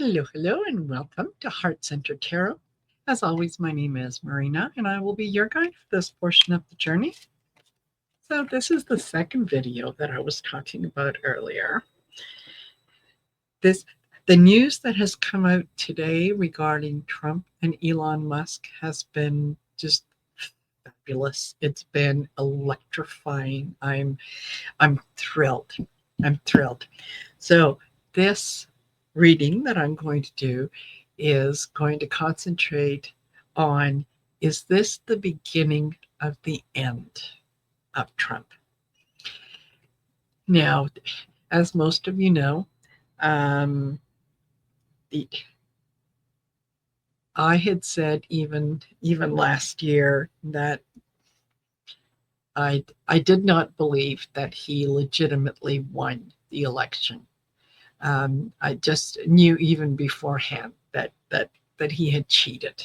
Hello, hello, and welcome to Heart Centered Tarot. As always, my name is Marina, and I will be your guide for this portion of the journey. So, this is the second video that I was talking about earlier. This the news that has come out today regarding Trump and Elon Musk has been just fabulous. It's been electrifying. I'm thrilled. I'm thrilled. So, this reading that I'm going to do is going to concentrate on, is this the beginning of the end of Trump? Now, as most of you know, um, the, I had said even last year that I did not believe that he legitimately won the election. I just knew even beforehand that he had cheated.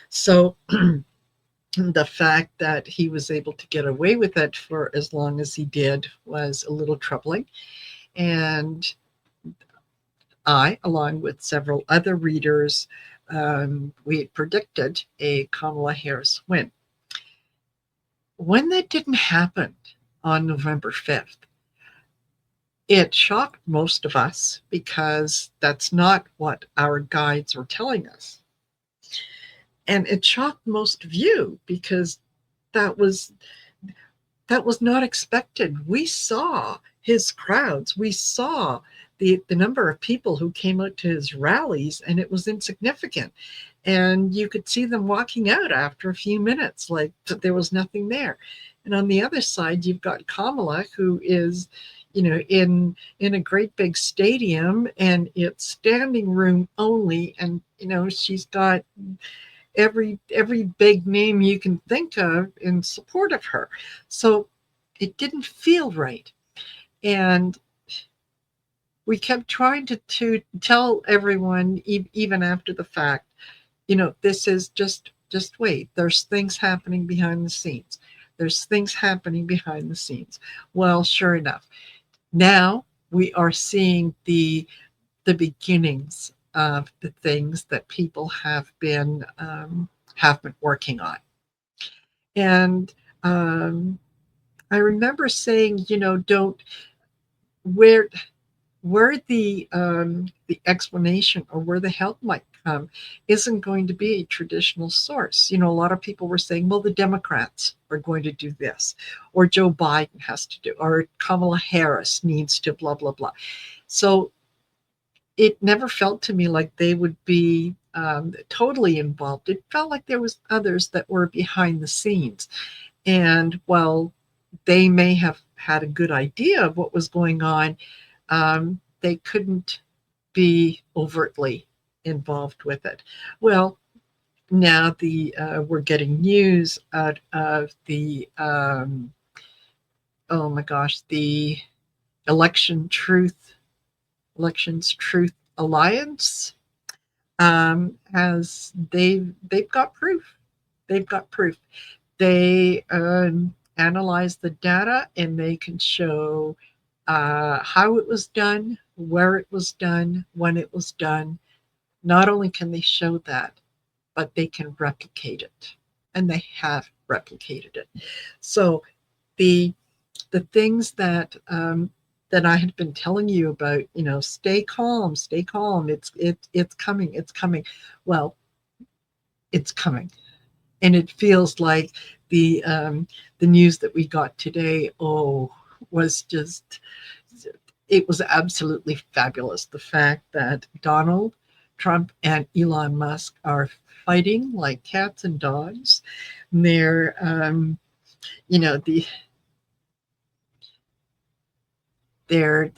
So the fact that he was able to get away with it for as long as he did was a little troubling. And I, along with several other readers, we had predicted a Kamala Harris win. When that didn't happen on November 5th, it shocked most of us because that's not what our guides were telling us. And it shocked most of you because that was not expected. We saw his crowds. We saw the number of people who came out to his rallies, and it was insignificant. And you could see them walking out after a few minutes, like there was nothing there. And on the other side, you've got Kamala, who is, in a great big stadium, and it's standing room only, and she's got every big name you can think of in support of her. So it didn't feel right. And we kept trying to tell everyone, even after the fact, this is just wait. There's things happening behind the scenes. There's things happening behind the scenes. Well, sure enough, now we are seeing the beginnings of the things that people have been working on. And I remember saying, don't where the explanation or where the help might come isn't going to be a traditional source. A lot of people were saying, well, the Democrats are going to do this, or Joe Biden has to do, or Kamala Harris needs to blah blah blah. So it never felt to me like they would be totally involved. It felt like there was others that were behind the scenes. And while they may have had a good idea of what was going on, they couldn't be overtly involved with it. Well, now we're getting news out of the oh my gosh, the election truth elections truth alliance, as they've got proof. They've got proof. They analyze the data, and they can show how it was done, where it was done, when it was done. Not only can they show that, but they can replicate it, and they have replicated it. So the things that I had been telling you about, stay calm, stay calm. It's coming, it's coming. Well, it's coming, and it feels like the news that we got today. Oh, was just it was absolutely fabulous. The fact that Donald Trump and Elon Musk are fighting like cats and dogs. And they're the they're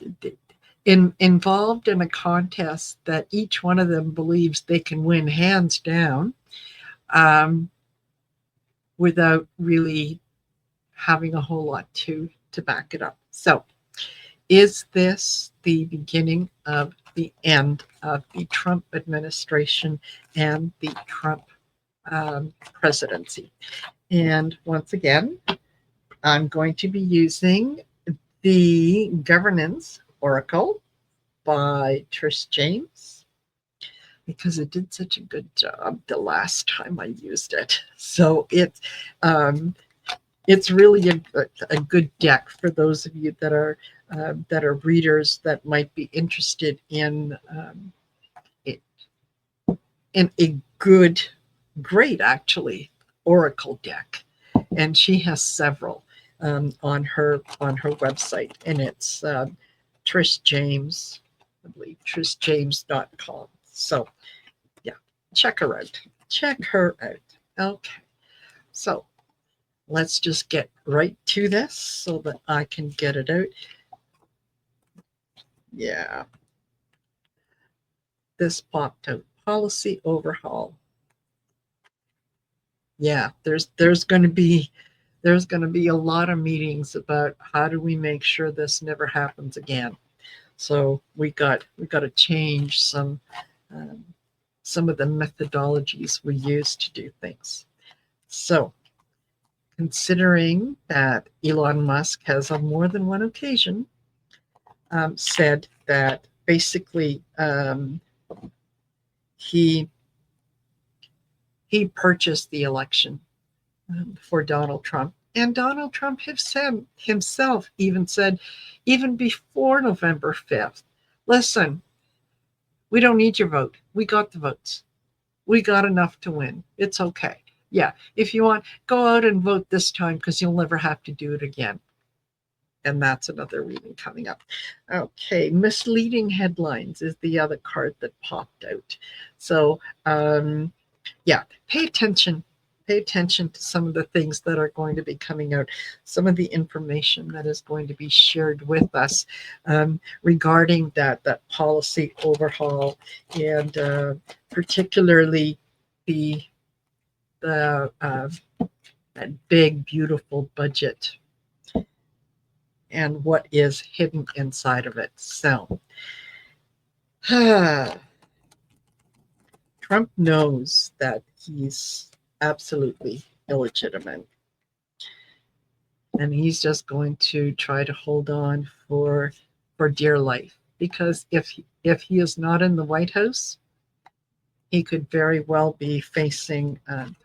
involved in a contest that each one of them believes they can win hands down, um, without really having a whole lot to back it up. So, is this the beginning of the end of the Trump administration and the Trump presidency? And once again, I'm going to be using the Governance Oracle by Trish James. because it did such a good job the last time I used it. So um, it's really a good deck for those of you that are readers that might be interested it- in a good, great actually oracle deck, and she has several on her website, and it's Trish James, I believe trishjames.com. So yeah, check her out. Check her out. Okay, so let's just get right to this so that I can get it out. Yeah, this popped out. Policy overhaul. Yeah, there's going to be a lot of meetings about how do we make sure this never happens again. So we got to change um, some of the methodologies we use to do things. So considering that Elon Musk has on more than one occasion said that basically he he purchased the election for Donald Trump. And Donald Trump himself even said, even before November 5th, listen, we don't need your vote. We got the votes. We got enough to win. It's okay. Yeah, if you want, go out and vote this time because you'll never have to do it again. And that's another reading coming up. Okay, misleading headlines is the other card that popped out. So, yeah, pay attention. Pay attention to some of the things that are going to be coming out, some of the information that is going to be shared with us regarding that policy overhaul, and particularly the that big beautiful budget and what is hidden inside of it. So, Trump knows that he's absolutely illegitimate, and he's just going to try to hold on for dear life, because if he is not in the White House, he could very well be facing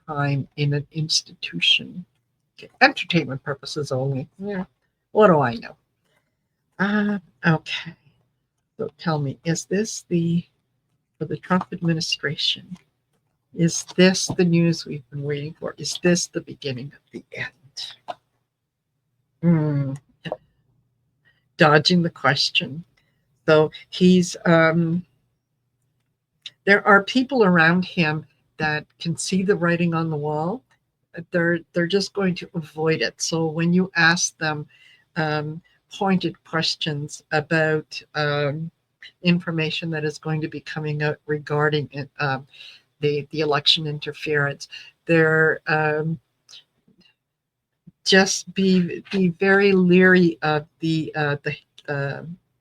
time in an institution. Okay, entertainment purposes only. Yeah, what do I know? Okay. So tell me, is this for the Trump administration? Is this the news we've been waiting for? Is this the beginning of the end? Hmm. Dodging the question. So there are people around him that can see the writing on the wall. They're just going to avoid it. So when you ask them um, pointed questions about information that is going to be coming out regarding it, the election interference, they're just be very leery of the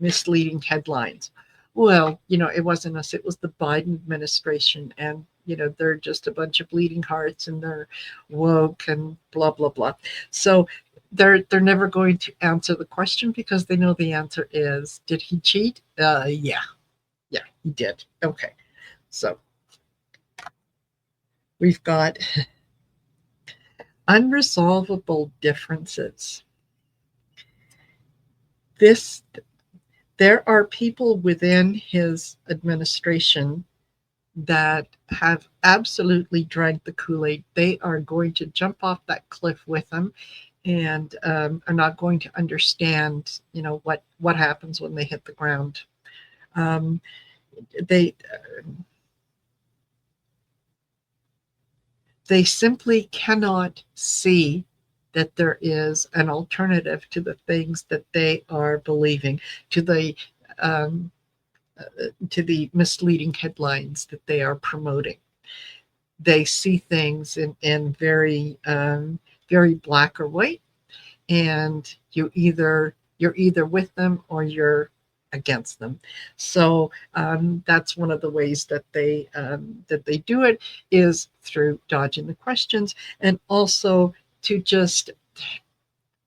misleading headlines. Well, it wasn't us; it was the Biden administration, and they're just a bunch of bleeding hearts, and they're woke and blah blah blah. So they're never going to answer the question because they know the answer is, did he cheat? Yeah, he did. Okay, so we've got unresolvable differences. This There are people within his administration that have absolutely drank the Kool-Aid. They are going to jump off that cliff with him, and are not going to understand, what happens when they hit the ground. Um, they they simply cannot see that there is an alternative to the things that they are believing, to um, the misleading headlines that they are promoting. They see things in very black or white, and you're either with them or you're against them. So that's one of the ways that they do it, is through dodging the questions, and also to just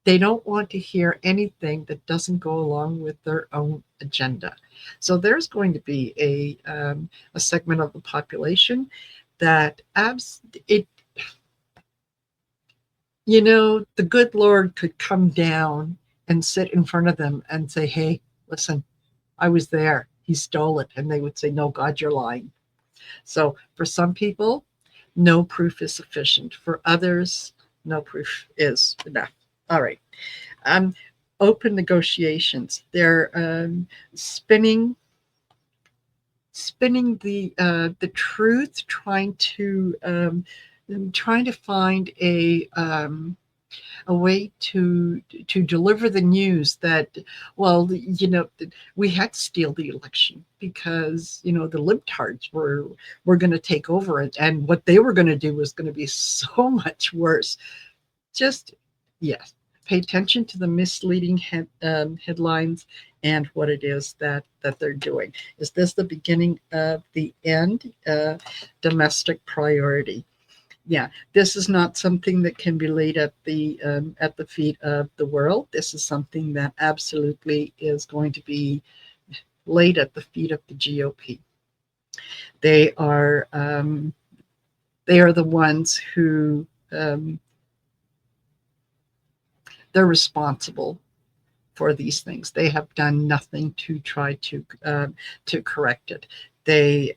They don't want to hear anything that doesn't go along with their own agenda. So there's going to be a segment of the population that it, the good Lord could come down and sit in front of them and say, hey, listen, I was there. He stole it. And they would say, no, God, you're lying. So for some people, no proof is sufficient. For others, no proof is enough. All right. Um, Open negotiations. They're spinning the truth, trying to find a way to deliver the news that, well, we had to steal the election because the libtards were going to take over it, and what they were going to do was going to be so much worse. Just, yes, pay attention to the misleading headlines and what it is that they're doing. Is this the beginning of the end? Domestic priority. Yeah, this is not something that can be laid at the feet of the world. This is something that absolutely is going to be laid at the feet of the GOP. They are the ones who they're responsible for these things. They have done nothing to try to correct it. They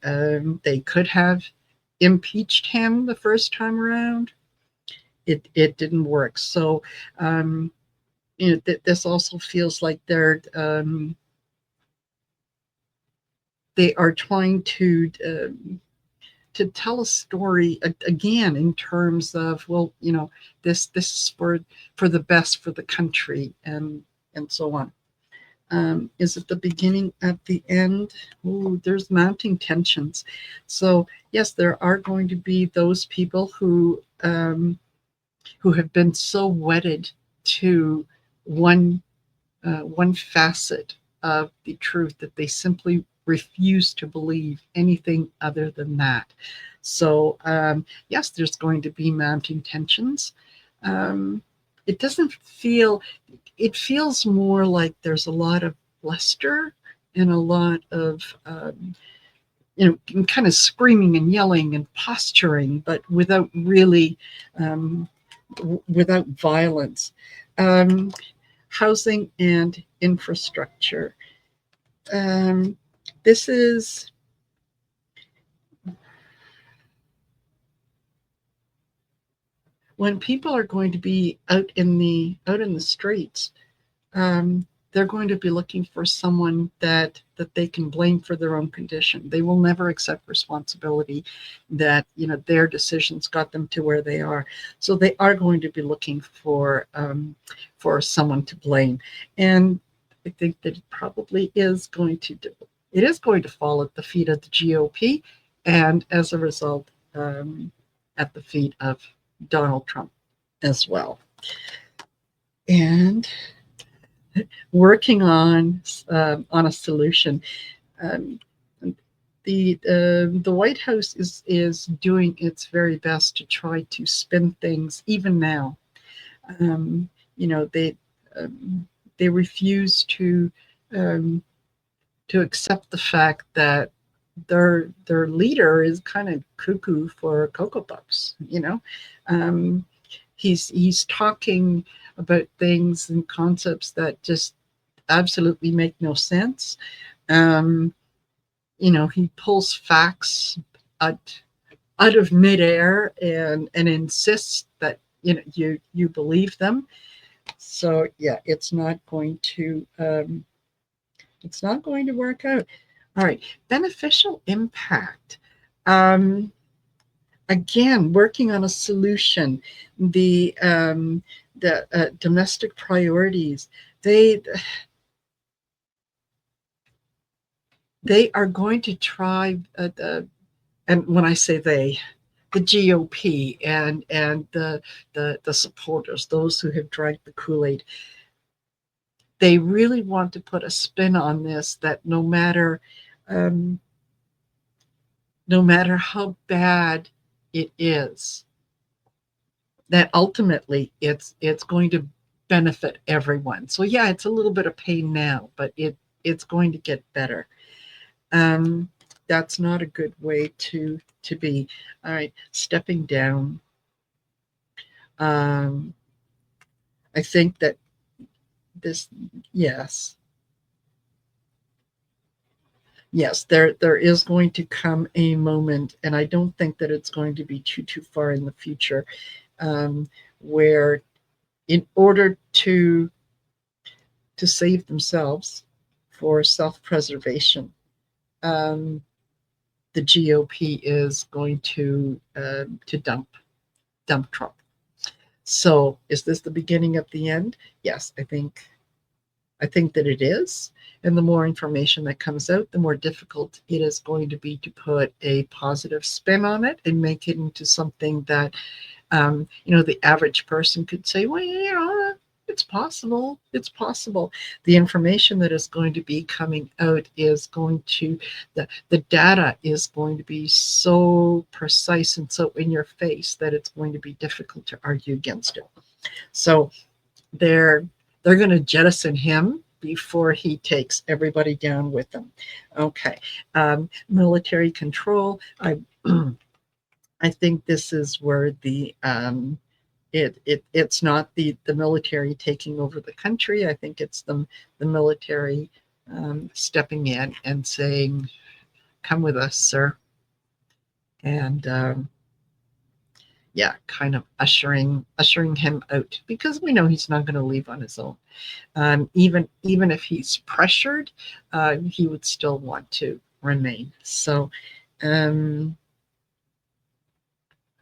could have impeached him the first time around. It didn't work. So this also feels like they are trying to tell a story again in terms of, well, this is for the best for the country, and so on. Is it the beginning of the end? Ooh, there's mounting tensions. So yes, there are going to be those people who have been so wedded to one facet of the truth that they simply refuse to believe anything other than that. So yes, there's going to be mounting tensions. It doesn't feel. It feels more like there's a lot of bluster and a lot of kind of screaming and yelling and posturing, but without really without violence. Housing and infrastructure. This is when people are going to be out in the streets. They're going to be looking for someone that they can blame for their own condition. They will never accept responsibility that their decisions got them to where they are. So they are going to be looking for someone to blame, and I think that it probably is going to fall at the feet of the GOP, and as a result, at the feet of Donald Trump as well. And working on a solution. Um, the White House is doing its very best to try to spin things even now. They refuse to accept the fact that their leader is kind of cuckoo for Cocoa Puffs. He's talking about things and concepts that just absolutely make no sense. He pulls facts out of midair and insists that you believe them. So yeah, it's not going to work out. All right, beneficial impact. Again, working on a solution. The domestic priorities. They are going to try. And when I say they, the GOP and the supporters, those who have drank the Kool-Aid, they really want to put a spin on this. That no matter how bad it is, that ultimately it's going to benefit everyone. So yeah, it's a little bit of pain now, but it's going to get better. Um, that's not a good way to be. All right, stepping down. Um, I think that this, yes, yes, there is going to come a moment, and I don't think that it's going to be too far in the future, um, where in order to save themselves for self-preservation, um, the GOP is going to dump Trump. So, is this the beginning of the end? Yes, I think that it is. And the more information that comes out, the more difficult it is going to be to put a positive spin on it and make it into something that, the average person could say, well, it's possible. It's possible. The information that is going to be coming out is going to, the data is going to be so precise and so in your face that it's going to be difficult to argue against it. So they're going to jettison him before he takes everybody down with him. Okay, military control. I think this is where it's not the military taking over the country. I think it's the military stepping in and saying, "Come with us, sir," and yeah, kind of ushering him out, because we know he's not going to leave on his own. Even if he's pressured, he would still want to remain. So,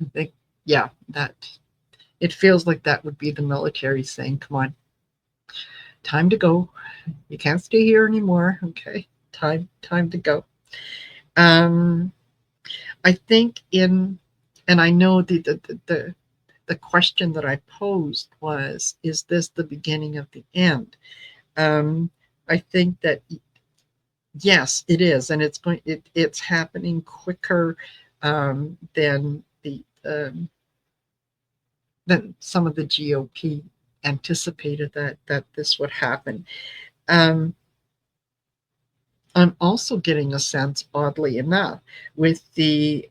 I think, yeah, that it feels like that would be the military saying, "Come on, time to go. You can't stay here anymore. Okay, time to go." Um, I think and I know the question that I posed was, is this the beginning of the end? I think that yes, it is, and it's happening quicker than than some of the GOP anticipated that this would happen. Um, I'm also getting a sense, oddly enough, with the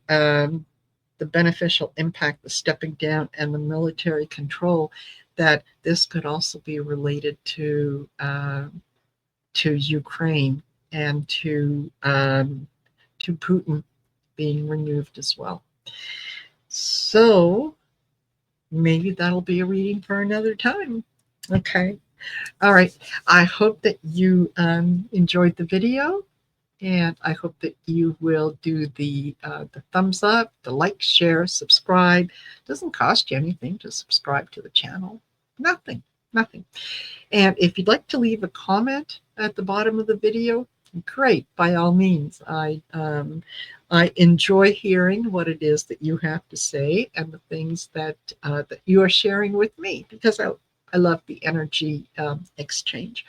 beneficial impact, the stepping down, and the military control, that this could also be related to Ukraine and to Putin being removed as well. So maybe that'll be a reading for another time. Okay. All right. I hope that you enjoyed the video, and I hope that you will do the thumbs up, the like, share, subscribe. It doesn't cost you anything to subscribe to the channel. Nothing, nothing. And if you'd like to leave a comment at the bottom of the video, great, by all means. I enjoy hearing what it is that you have to say and the things that that you are sharing with me, because I love the energy exchange.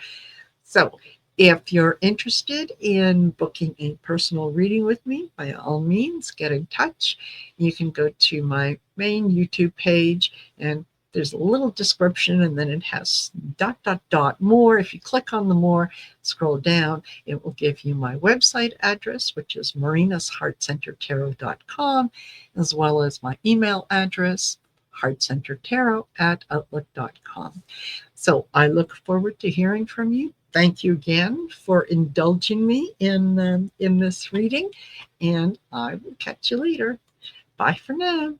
So if you're interested in booking a personal reading with me, by all means, get in touch. You can go to my main YouTube page, and there's a little description, and then it has ... more. If you click on the more, scroll down, it will give you my website address, which is marinasheartcentertarot.com, as well as my email address, heartcentertarot@outlook.com. So I look forward to hearing from you. Thank you again for indulging me in this reading, and I will catch you later. Bye for now.